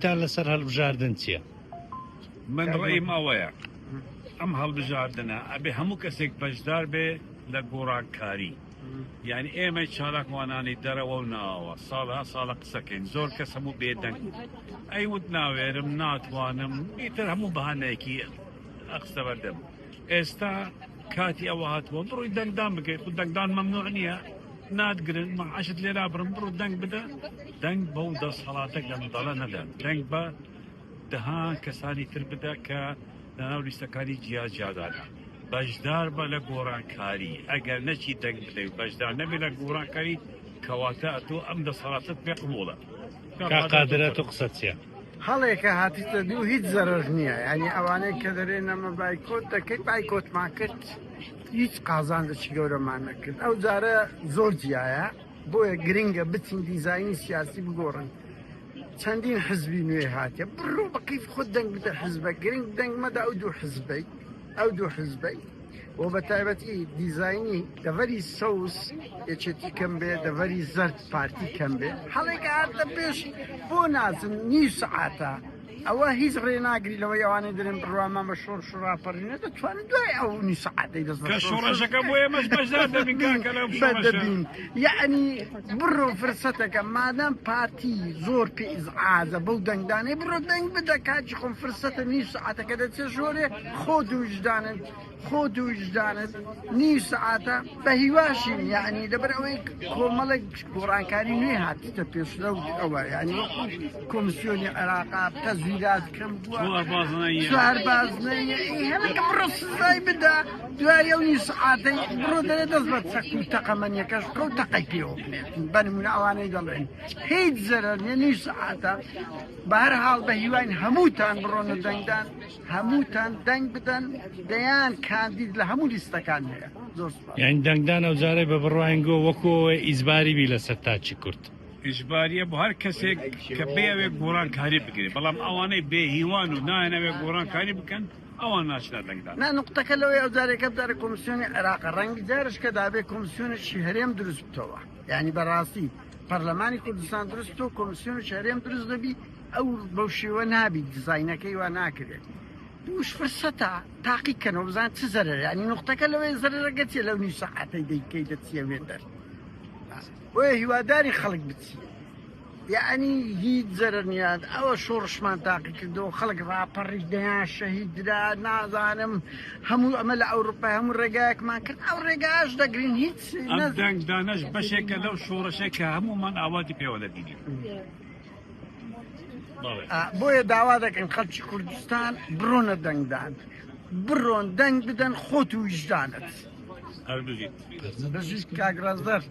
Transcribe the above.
تان لەسەر هەڵبژاردن چییە؟ من ڕێیم ئەوەیە ئەم هەڵبژاردنە ئەبێ هەموو کەسێک بەشدار بێ لە گۆڕانکاری یعنی ئێمە چالاکوانانی دەرەوە و ناوە ساڵها ساڵە قسەکەین زۆر کەس هەموو بێدەنگ ئەیوت ناوێرم ناتوانم ئیتر هەموو بەهانەیەکی ئەخستە بەردەم ئێستا کاتی ئەوە هاتووە بڕۆی دەنگدان بکەیت خود دەنگدان مەمنوع نییە نادگرن مەعاشت لێرا بڕم بڕۆ دەنگ بدە دەنگ بەو دەسەڵاتێک لە منداڵە نەدەن دەنگ بە دەها کەسانی تر بدە کە لەناو لیستەکانی جیاجیادانە بەشدار بە لە گۆڕانکاری ئەگەر نەچی دەنگ بدەی و بەشدار نەبێ لە گۆڕانکاری کەواتە ئەتۆ ئەم دەسەڵاتت پێ قبوڵە قادرێت و قسە چییە؟ هەڵێکە هاتیتە دوو هیچ زەرەر نییە ینی ئەوانەی کە دەرێن ئەمە بایکۆت دەکەیت بایکۆتمان کرد هیچ قازاندەی گەورەمان نەکرد ئەو جارە زۆر جیایە بۆیە گرنگە بچین دیزایانی سیاسی بگۆڕن چەندین حزبی نوێ هاتیە بڕۆ بەقیف خۆت دەنگ بدە حزبە گرنگ دەنگ مەدە ئەو دوو حزبەی و بە تایبەتی دیزایانی دەڤەری سەوس یەکێتی کەم بێ دەڤەری زەرد پارتی کەم بێ هەڵێکە هاتە پێش بۆ نازم نیو سەعاتە ئەوە هیچ ڕێناگری لەوەی ئەوانەی دەرێن بڕوامان بە شۆڕ شوڕاپەڕینە دەتوانن دوای ئەو نیو سەعاتەی دەست کە شۆڕەشەکە بۆ ئێمەش بەشدار دەبین کە لەو دەبین یعنی بڕۆ فرسەتەکە مادام پارتی زۆر پێ ئیزعاجە بەو دەنگدانەی بڕۆ دەنگ بدە کاتی خۆم فرسەتە نیو سەعاتەکە دەچێت ژۆرێ خۆ دووجدانت نیو سەعاتە بە هیواشین یعنی لەبەر ئەوەی کۆمەڵێک گۆڕانکاری نوێ هاتیتە پێش لەو ئەوە یعنی کۆمسیۆنی عێراقا تەزویرات کەم بووە چوار بازنەیە هەمەکە بڕۆ سزای بدە دوای ئەو نیو سەعاتەی بڕۆ دەرێ دەست بە چەک و تەقەمەنیەکەش کەوت تەقەی پێوە بنێت بەنمونە ئەوانەی دەڵێن هیچ زەرەر نییە نیو سەعاتە بە هەر حاڵ بە هیوان هەمووتان بڕۆنە دەنگدان هەمووتان دەنگ بدەن دەیان کاندید لە هەموو لیستەکان هەیە زۆر یعنی دەنگدان ئەو جارەی بە بڕواینگۆ وەکۆ ئیزباری بی لەسەر تاچی کورد ئیجباریە بۆ هەر کەسێک کە بێوێ گۆڕانکاری بکرێت بەڵام ئەوانەی بێ هیوان و نایەنەوێ گۆڕانکاری بکەن ئەوان ناچنە دەنگدان نقطەکە لەوەی ئەو جارێکە بدارە کۆمسیۆنی عێراقە ڕەنگی جارش کە دابێ کۆمسیۆنێکی هەرێم دروست بکەوە یعنی بەڕاستی پەرلەمانی کوردستان دروست و کۆمسیۆنێکی هەرێم دروست دەبی ئەو بەو شێوە نابی دیزاینەکەی وا ناکرێت دووش فرسەتە تاقیکەنەوە بزان چ زەرەر ینی نقطەکە لەوەی زەرەرەکە چێ لەو نیو سەعاتەی دەیکەی دەچیەوێت دەر وەیە هیواداری خەڵک بچی یعنی هیچ زەرەر نیاد ئەوە شۆڕشمان تاقی کردەوە خەڵک ڕاپەڕی دەیان شەهید درا نازانم هەموو ئەمە لە ئەوروپای هەموو ڕێگایەکمان کرد ئەو ڕێگاش دەگرین هیچ ئەم دەنگدانەش بەشێکە لەو شۆڕشێک کە هەموومان ئاواتی پێوە دەبینی بۆیە داوا دەکەن خەڵکی کوردستان بڕۆنە دەنگدان بڕۆن دەنگ بدەن خۆت و وجدانت هەردووجیت بەژیت کاگرازدەر